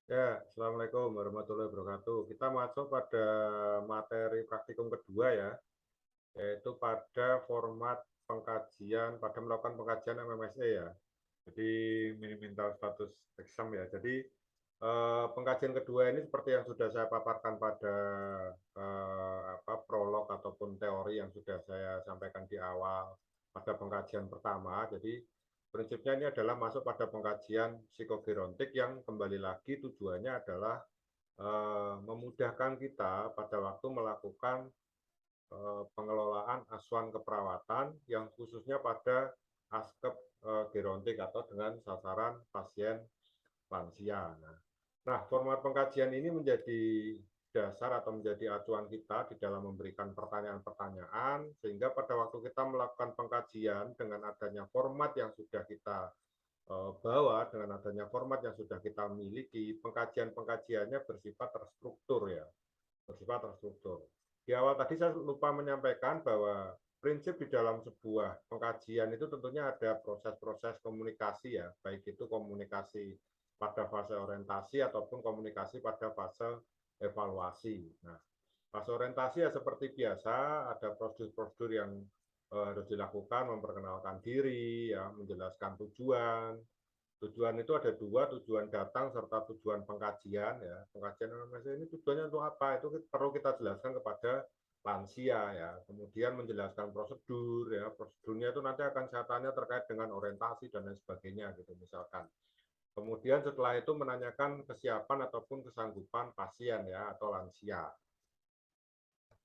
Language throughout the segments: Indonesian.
Ya, Assalamualaikum warahmatullahi wabarakatuh. Kita masuk pada materi praktikum kedua ya, yaitu pada format pengkajian, pada melakukan pengkajian MMSE ya. Jadi minimal status exam ya. Jadi pengkajian kedua ini seperti yang sudah saya paparkan pada prolog ataupun teori yang sudah saya sampaikan di awal pada pengkajian pertama. Jadi prinsipnya ini adalah masuk pada pengkajian psikogerontik yang kembali lagi tujuannya adalah memudahkan kita pada waktu melakukan pengelolaan asuhan keperawatan yang khususnya pada aspek gerontik atau dengan sasaran pasien lansia. Nah, format pengkajian ini menjadi dasar atau menjadi acuan kita di dalam memberikan pertanyaan-pertanyaan, sehingga pada waktu kita melakukan pengkajian dengan adanya format yang sudah kita bawa, dengan adanya format yang sudah kita miliki, pengkajian-pengkajiannya bersifat terstruktur ya, bersifat terstruktur. Di awal tadi saya lupa menyampaikan bahwa prinsip di dalam sebuah pengkajian itu tentunya ada proses-proses komunikasi ya, baik itu komunikasi pada fase orientasi ataupun komunikasi pada fase evaluasi. Nah, fase orientasi ya seperti biasa, ada prosedur-prosedur yang harus dilakukan, memperkenalkan diri, ya, menjelaskan tujuan. Tujuan itu ada dua, tujuan datang serta tujuan pengkajian ya. Pengkajian ini tujuannya untuk apa? Itu perlu kita jelaskan kepada lansia ya. Kemudian menjelaskan prosedur ya. Prosedurnya itu nanti akan saya tanya terkait dengan orientasi dan lain sebagainya gitu misalkan. Kemudian setelah itu menanyakan kesiapan ataupun kesanggupan pasien ya atau lansia.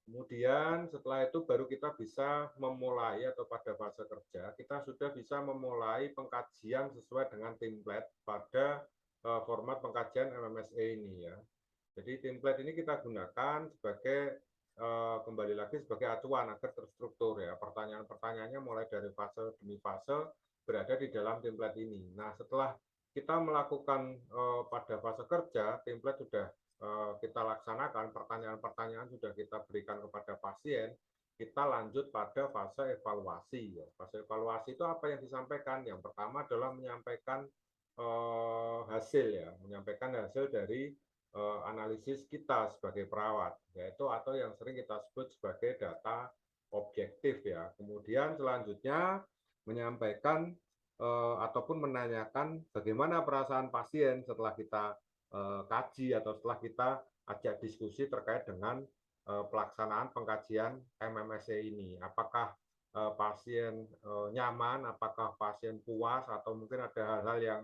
Kemudian setelah itu baru kita bisa memulai atau pada fase kerja, kita sudah bisa memulai pengkajian sesuai dengan template pada format pengkajian MMSE ini ya. Jadi template ini kita gunakan sebagai kembali lagi sebagai acuan agar terstruktur ya. Pertanyaan-pertanyaannya mulai dari fase demi fase berada di dalam template ini. Nah, setelah kita melakukan pada fase kerja, template sudah kita laksanakan, pertanyaan-pertanyaan sudah kita berikan kepada pasien, kita lanjut pada fase evaluasi. Fase evaluasi itu apa yang disampaikan? Yang pertama adalah menyampaikan hasil ya, menyampaikan hasil dari analisis kita sebagai perawat, yaitu atau yang sering kita sebut sebagai data objektif ya. Kemudian selanjutnya menyampaikan ataupun menanyakan bagaimana perasaan pasien setelah kita kaji atau setelah kita ajak diskusi terkait dengan pelaksanaan pengkajian MMSE ini. Apakah pasien nyaman, apakah pasien puas, atau mungkin ada hal-hal yang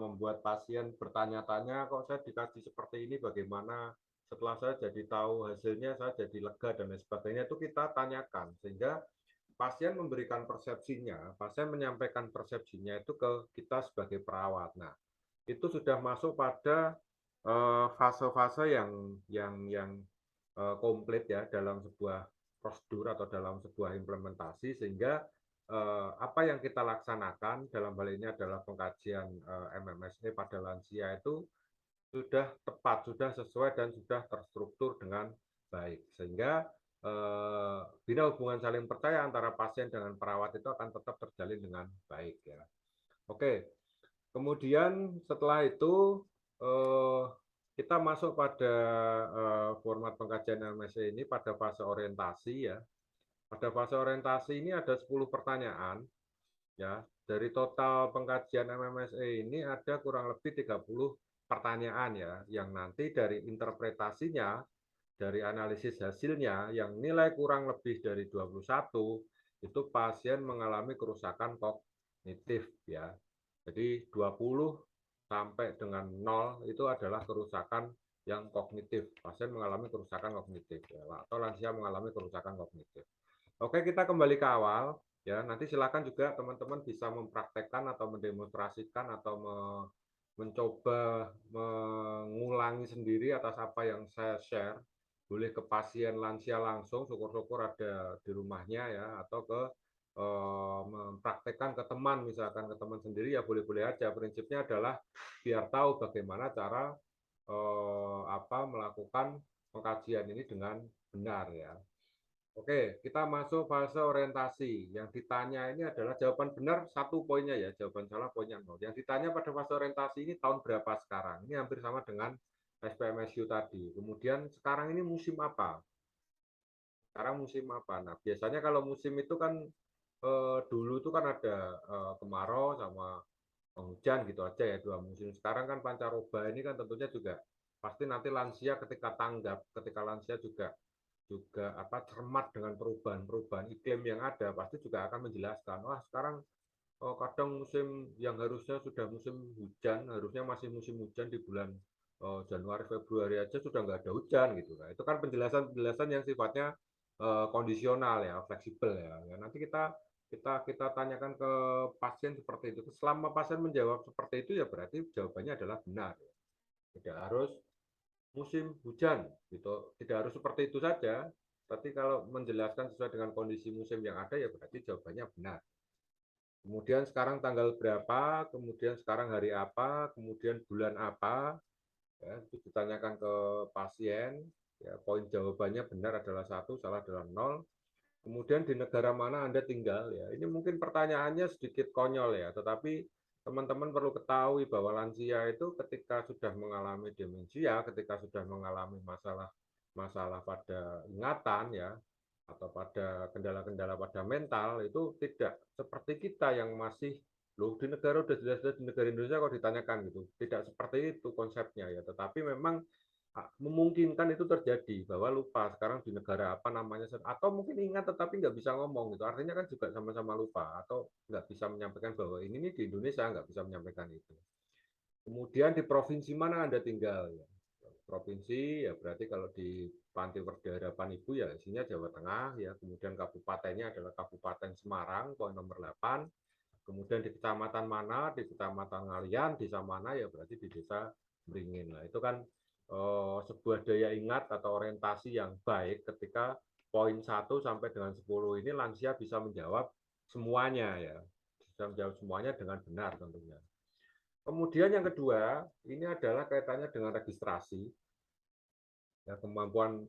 membuat pasien bertanya-tanya, kok saya dikaji seperti ini, bagaimana setelah saya jadi tahu hasilnya, saya jadi lega dan lain sebagainya, itu kita tanyakan. Sehingga pasien memberikan persepsinya, pasien menyampaikan persepsinya itu ke kita sebagai perawat. Nah, itu sudah masuk pada fase-fase yang komplit ya dalam sebuah prosedur atau dalam sebuah implementasi, sehingga apa yang kita laksanakan dalam hal ini adalah pengkajian MMSE pada lansia itu sudah tepat, sudah sesuai dan sudah terstruktur dengan baik, sehingga bina hubungan saling percaya antara pasien dengan perawat itu akan tetap terjalin dengan baik ya. Oke, kemudian setelah itu eh, kita masuk pada format pengkajian MSE ini pada fase orientasi ya. Pada fase orientasi ini ada 10 pertanyaan ya. Dari total pengkajian MMSE ini ada kurang lebih 30 pertanyaan ya, yang nanti dari interpretasinya, dari analisis hasilnya yang nilai kurang lebih dari 21 itu pasien mengalami kerusakan kognitif ya. Jadi 20 sampai dengan 0 itu adalah kerusakan yang kognitif. Pasien mengalami kerusakan kognitif ya, atau lansia mengalami kerusakan kognitif. Oke, kita kembali ke awal ya. Nanti silakan juga teman-teman bisa mempraktekkan atau mendemonstrasikan atau mencoba mengulangi sendiri atas apa yang saya share. Boleh ke pasien lansia langsung, syukur-syukur ada di rumahnya ya, atau ke mempraktekkan ke teman, misalkan ke teman sendiri ya boleh-boleh aja. Prinsipnya adalah biar tahu bagaimana cara melakukan pengkajian ini dengan benar ya. Oke, kita masuk fase orientasi. Yang ditanya ini adalah jawaban benar satu poinnya ya, jawaban salah poinnya 0. Yang ditanya pada fase orientasi ini tahun berapa sekarang? Ini hampir sama dengan SPMSU tadi. Kemudian sekarang ini musim apa? Sekarang musim apa? Nah, biasanya kalau musim itu kan dulu itu kan ada kemarau sama penghujan gitu aja ya, dua musim. Sekarang kan pancaroba ini kan tentunya juga pasti nanti lansia ketika tanggap, ketika lansia juga juga apa cermat dengan perubahan-perubahan iklim yang ada, pasti juga akan menjelaskan, wah sekarang kadang musim yang harusnya sudah musim hujan, harusnya masih musim hujan di bulan Januari Februari aja sudah nggak ada hujan gitu. Nah, itu kan penjelasan-penjelasan yang sifatnya kondisional ya, fleksibel ya. Ya, nanti kita tanyakan ke pasien seperti itu. Selama pasien menjawab seperti itu ya berarti jawabannya adalah benar. Ya. Tidak harus musim hujan gitu, tidak harus seperti itu saja. Tapi kalau menjelaskan sesuai dengan kondisi musim yang ada ya berarti jawabannya benar. Kemudian sekarang tanggal berapa, kemudian sekarang hari apa, kemudian bulan apa, ya, itu ditanyakan ke pasien, ya, poin jawabannya benar adalah satu, salah adalah nol. Kemudian di negara mana Anda tinggal, ya, ini mungkin pertanyaannya sedikit konyol ya, tetapi teman-teman perlu ketahui bahwa lansia itu ketika sudah mengalami demensia, ketika sudah mengalami masalah masalah pada ingatan ya, atau pada kendala-kendala pada mental itu tidak seperti kita yang masih loh di negara udah jelas-jelas di negara Indonesia kok ditanyakan gitu. Tidak seperti itu konsepnya ya, tetapi memang memungkinkan itu terjadi bahwa lupa sekarang di negara apa namanya atau mungkin ingat tetapi nggak bisa ngomong gitu. Artinya kan juga sama-sama lupa atau nggak bisa menyampaikan bahwa ini nih di Indonesia nggak bisa menyampaikan itu. Kemudian di provinsi mana Anda tinggal ya? Provinsi ya berarti kalau di Panti Werda Harapan Ibu ya isinya Jawa Tengah ya, kemudian kabupatennya adalah Kabupaten Semarang poin nomor 8. Kemudian di kecamatan mana, di kecamatan Ngalian, desa mana ya berarti di desa Beringin. Nah, itu kan sebuah daya ingat atau orientasi yang baik ketika poin 1 sampai dengan 10 ini lansia bisa menjawab semuanya ya. Bisa menjawab semuanya dengan benar tentunya. Kemudian yang kedua, ini adalah kaitannya dengan registrasi. Ya, kemampuan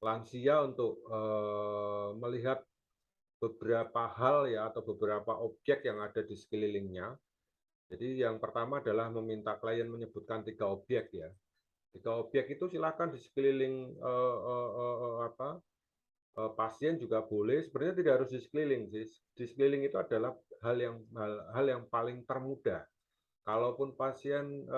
lansia untuk melihat beberapa hal ya atau beberapa objek yang ada di sekelilingnya. Jadi yang pertama adalah meminta klien menyebutkan 3 objek ya. 3 objek itu silakan di sekeliling apa pasien juga boleh. Sebenarnya tidak harus di sekeliling sih. Di sekeliling itu adalah hal yang paling termudah. Kalaupun pasien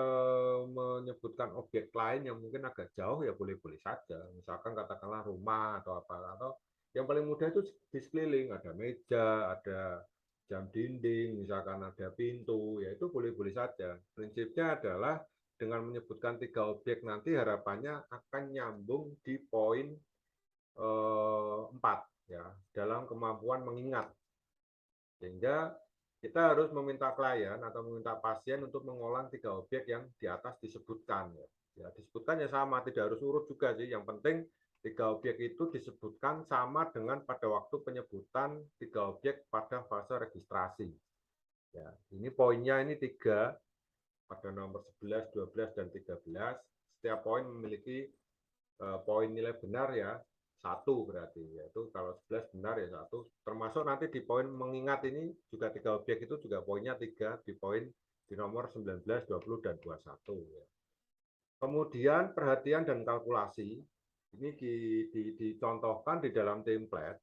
menyebutkan objek lain yang mungkin agak jauh ya boleh-boleh saja. Misalkan katakanlah rumah atau apa atau yang paling mudah itu di sekeliling ada meja, ada jam dinding, misalkan ada pintu, ya itu boleh-boleh saja. Prinsipnya adalah dengan menyebutkan 3 objek nanti harapannya akan nyambung di poin 4 ya dalam kemampuan mengingat sehingga kita harus meminta klien atau meminta pasien untuk mengulang 3 objek yang di atas disebutkan ya. Ya disebutkan ya sama, tidak harus urut juga sih. Yang penting 3 objek itu disebutkan sama dengan pada waktu penyebutan 3 objek pada fase registrasi. Ya, ini poinnya ini 3 pada nomor 11, 12, dan 13. Setiap poin memiliki poin nilai benar ya satu berarti yaitu kalau 11 benar ya satu termasuk nanti di poin mengingat ini juga 3 objek itu juga poinnya 3 di poin di nomor 19, 20, dan 21 ya. Kemudian perhatian dan kalkulasi ini dicontohkan di dalam template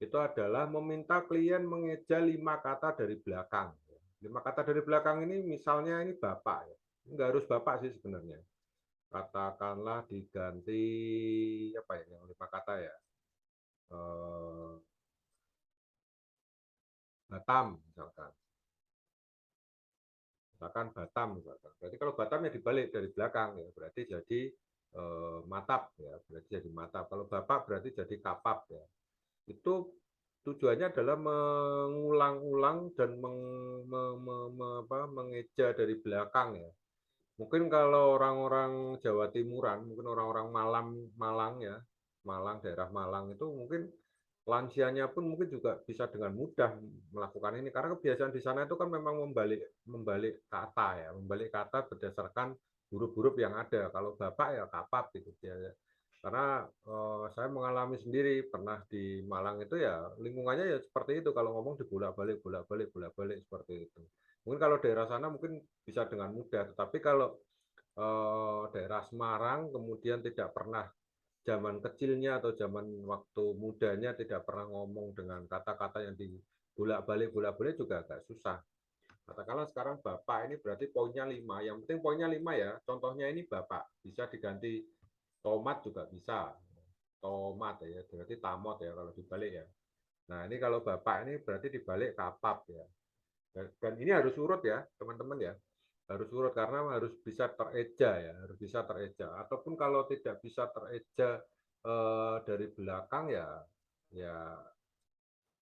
itu adalah meminta klien mengeja 5 kata dari belakang. 5 kata dari belakang ini misalnya ini bapak ya. Enggak harus bapak sih sebenarnya. Katakanlah diganti apa ya yang 5 kata ya. Batam misalkan. Misalkan Batam misalkan. Berarti kalau Batam ya dibalik dari belakang ya, berarti jadi matap ya, berarti jadi matap. Kalau Bapak berarti jadi kapap ya. Itu tujuannya adalah mengulang-ulang dan mengeja dari belakang ya. Mungkin kalau orang-orang Jawa Timuran, mungkin orang-orang Malang ya, Malang daerah Malang itu mungkin lansianya pun mungkin juga bisa dengan mudah melakukan ini karena kebiasaan di sana itu kan memang membalik membalik kata ya, membalik kata berdasarkan huruf-huruf yang ada. Kalau bapak ya kapap gitu ya. Karena saya mengalami sendiri pernah di Malang itu ya lingkungannya ya seperti itu kalau ngomong dibolak-balik bolak-balik bolak-balik seperti itu. Mungkin kalau daerah sana mungkin bisa dengan mudah, tetapi kalau daerah Semarang kemudian tidak pernah zaman kecilnya atau zaman waktu mudanya tidak pernah ngomong dengan kata-kata yang dibolak-balik bolak-balik juga agak susah. Katakanlah sekarang Bapak ini berarti poinnya 5. Yang penting poinnya 5 ya. Contohnya ini Bapak. Bisa diganti tomat juga bisa. Tomat ya, berarti tamot ya kalau dibalik ya. Nah, ini kalau Bapak ini berarti dibalik kapap ya. Dan ini harus urut ya, teman-teman ya. Harus urut karena harus bisa tereja ya, harus bisa tereja. Ataupun kalau tidak bisa tereja dari belakang ya, ya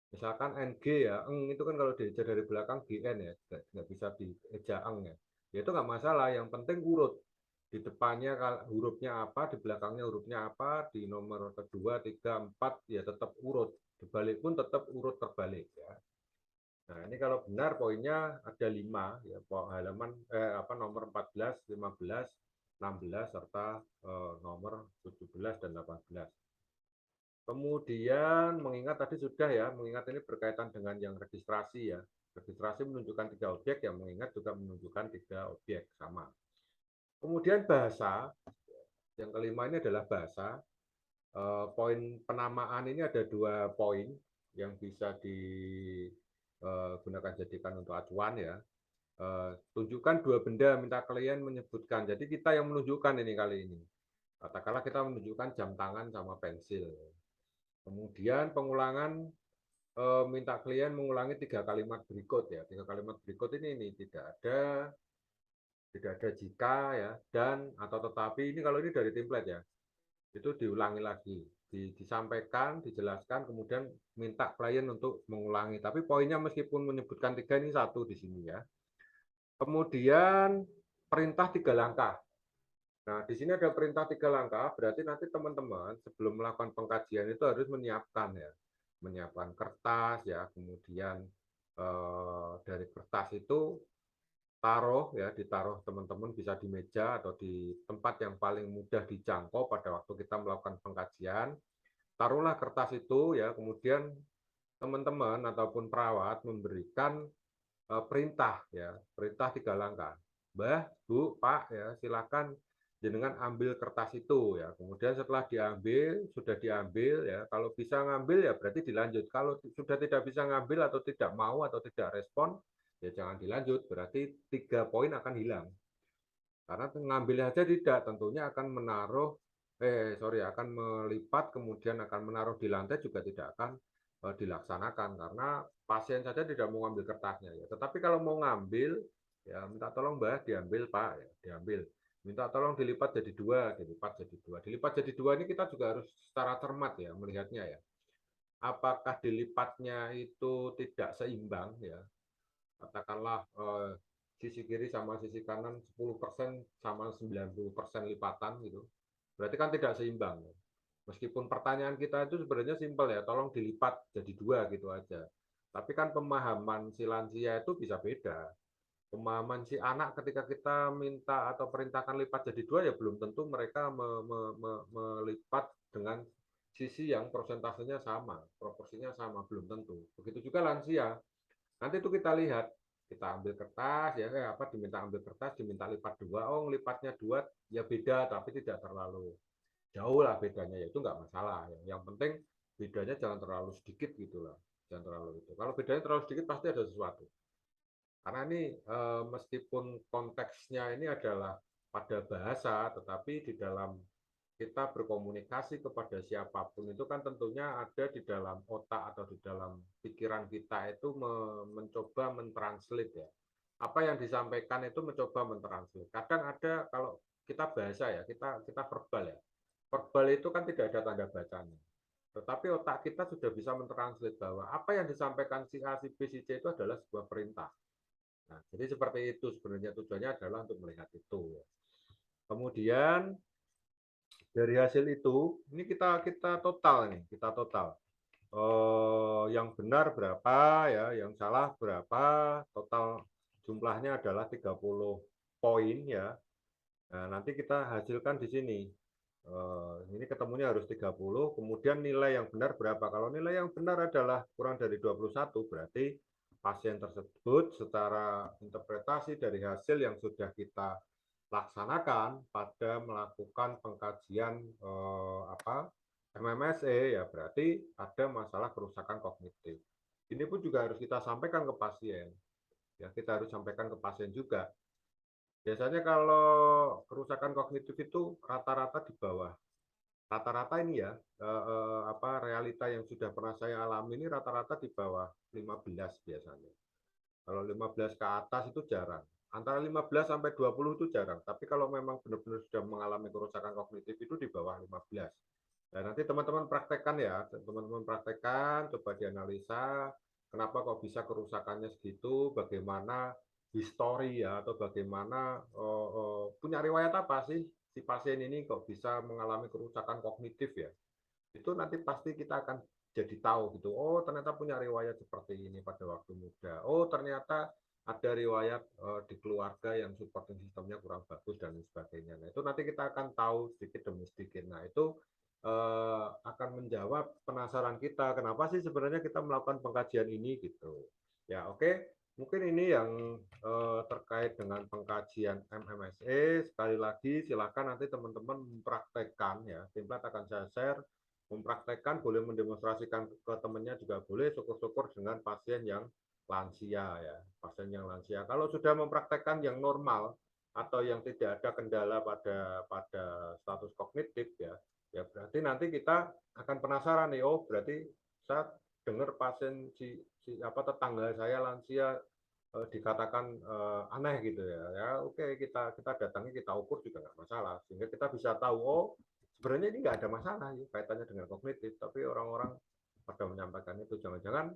misalkan NG ya, eng itu kan kalau dieja dari belakang GN ya, nggak bisa dieja eng ya. Ya itu nggak masalah, yang penting urut. Di depannya hurufnya apa, di belakangnya hurufnya apa, di nomor kedua, tiga, empat, ya tetap urut. Dibalik pun tetap urut terbalik ya. Nah, ini kalau benar poinnya ada 5 ya, halaman nomor 14, 15, 16 serta nomor 17 dan 18. Kemudian mengingat tadi sudah ya, mengingat ini berkaitan dengan yang registrasi ya. Registrasi menunjukkan 3 objek, yang mengingat juga menunjukkan 3 objek sama. Kemudian bahasa, yang kelima ini adalah bahasa. Poin penamaan ini ada 2 poin yang bisa digunakan jadikan untuk acuan ya. Tunjukkan 2 benda, minta klien menyebutkan. Jadi kita yang menunjukkan ini kali ini. Katakanlah kita menunjukkan jam tangan sama pensil. Kemudian pengulangan minta klien mengulangi 3 kalimat berikut ya. 3 kalimat berikut ini tidak ada jika ya, dan atau tetapi. Ini kalau ini dari template ya. Itu diulangi lagi, disampaikan, dijelaskan, kemudian minta klien untuk mengulangi. Tapi poinnya meskipun menyebutkan 3 ini satu di sini ya. Kemudian perintah 3 langkah. Nah, di sini ada perintah 3 langkah, berarti nanti teman-teman sebelum melakukan pengkajian itu harus menyiapkan ya, menyiapkan kertas ya, kemudian dari kertas itu taruh ya, ditaruh teman-teman bisa di meja atau di tempat yang paling mudah dijangkau pada waktu kita melakukan pengkajian. Taruhlah kertas itu ya, kemudian teman-teman ataupun perawat memberikan perintah ya, perintah 3 langkah. Mbah, Bu, Pak ya, silakan jenengan ambil kertas itu ya. Kemudian setelah diambil, sudah diambil ya, kalau bisa ngambil ya berarti dilanjut. Kalau sudah tidak bisa ngambil atau tidak mau atau tidak respon, ya jangan dilanjut. Berarti 3 poin akan hilang. Karena ngambil saja tidak, tentunya akan akan melipat kemudian akan menaruh di lantai juga tidak akan dilaksanakan karena pasien saja tidak mau ngambil kertasnya ya. Tetapi kalau mau ngambil ya minta tolong Mbah diambil Pak ya, diambil. Minta tolong dilipat jadi 2, dilipat jadi 2. Dilipat jadi 2 ini kita juga harus secara cermat ya melihatnya ya. Apakah dilipatnya itu tidak seimbang ya, katakanlah sisi kiri sama sisi kanan 10% sama 90% lipatan gitu. Berarti kan tidak seimbang. Meskipun pertanyaan kita itu sebenarnya simpel ya, tolong dilipat jadi 2 gitu aja. Tapi kan pemahaman si lansia itu bisa beda. Pemahaman si anak ketika kita minta atau perintahkan lipat jadi 2 ya belum tentu mereka melipat dengan sisi yang persentasenya sama, proporsinya sama, belum tentu. Begitu juga lansia. Nanti itu kita lihat, kita ambil kertas ya, diminta ambil kertas, diminta lipat 2, oh lipatnya 2 ya beda tapi tidak terlalu jauh lah bedanya, ya itu nggak masalah. Yang penting bedanya jangan terlalu sedikit gitulah, jangan terlalu itu. Kalau bedanya terlalu sedikit pasti ada sesuatu. Karena ini meskipun konteksnya ini adalah pada bahasa, tetapi di dalam kita berkomunikasi kepada siapapun itu kan tentunya ada di dalam otak atau di dalam pikiran kita itu mencoba mentranslate ya. Apa yang disampaikan itu mencoba mentranslate. Kadang ada kalau kita bahasa ya, kita verbal ya. Verbal itu kan tidak ada tanda bacanya. Tetapi otak kita sudah bisa mentranslate bahwa apa yang disampaikan si A, si B, si C itu adalah sebuah perintah. Nah, jadi seperti itu sebenarnya tujuannya adalah untuk melihat itu. Kemudian dari hasil itu, ini kita total nih, kita total. Yang benar berapa ya, yang salah berapa, total jumlahnya adalah 30 poin ya. Nah, nanti kita hasilkan di sini. Ini ketemunya harus 30, kemudian nilai yang benar berapa? Kalau nilai yang benar adalah kurang dari 21, berarti pasien tersebut secara interpretasi dari hasil yang sudah kita laksanakan pada melakukan pengkajian MMSE, ya berarti ada masalah kerusakan kognitif. Ini pun juga harus kita sampaikan ke pasien. Ya, kita harus sampaikan ke pasien juga. Biasanya kalau kerusakan kognitif itu rata-rata di bawah. Rata-rata ini ya, realita yang sudah pernah saya alami ini rata-rata di bawah 15 biasanya. Kalau 15 ke atas itu jarang. Antara 15 sampai 20 itu jarang. Tapi kalau memang benar-benar sudah mengalami kerusakan kognitif itu di bawah 15. Dan nanti teman-teman praktekkan ya, teman-teman praktekkan, coba dianalisa, kenapa kok bisa kerusakannya segitu, bagaimana histori ya, atau bagaimana punya riwayat apa sih si pasien ini kok bisa mengalami kerusakan kognitif ya. Itu nanti pasti kita akan jadi tahu gitu. Oh, ternyata punya riwayat seperti ini pada waktu muda. Oh, ternyata ada riwayat di keluarga yang supporting sistemnya kurang bagus dan sebagainya. Nah, itu nanti kita akan tahu sedikit demi sedikit. Nah, itu akan menjawab penasaran kita, kenapa sih sebenarnya kita melakukan pengkajian ini gitu. Ya, oke. Mungkin ini yang terkait dengan pengkajian MMSE. Sekali lagi, silakan nanti teman-teman mempraktekkan ya. Template akan saya share, mempraktekkan, boleh mendemonstrasikan ke temannya juga boleh, syukur-syukur dengan pasien yang lansia ya, pasien yang lansia. Kalau sudah mempraktekkan yang normal atau yang tidak ada kendala pada status kognitif ya, ya berarti nanti kita akan penasaran nih, oh berarti saya dengar pasien tetangga saya lansia dikatakan aneh gitu ya, ya oke kita datangi, kita ukur juga nggak masalah, sehingga kita bisa tahu, oh sebenarnya ini nggak ada masalah ya kaitannya dengan kognitif, tapi orang-orang pada menyampaikan itu, jangan-jangan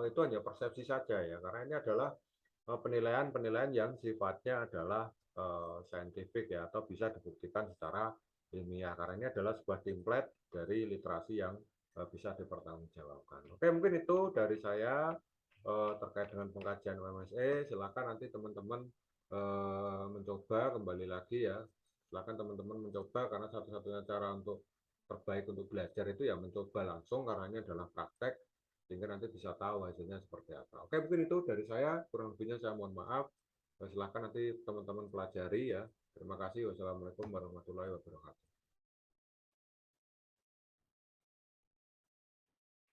itu hanya persepsi saja ya, karena ini adalah penilaian-penilaian yang sifatnya adalah saintifik ya, atau bisa dibuktikan secara ilmiah, karena ini adalah sebuah template dari literasi yang bisa dipertanggungjawabkan. Oke, mungkin itu dari saya terkait dengan pengkajian MMSE. Silakan nanti teman-teman mencoba kembali lagi ya. Silakan teman-teman mencoba, karena satu-satunya cara untuk terbaik untuk belajar itu ya mencoba langsung, karena ini adalah praktek, sehingga nanti bisa tahu hasilnya seperti apa. Oke, mungkin itu dari saya, kurang lebihnya saya mohon maaf. Silahkan nanti teman-teman pelajari ya. Terima kasih. Wassalamualaikum warahmatullahi wabarakatuh.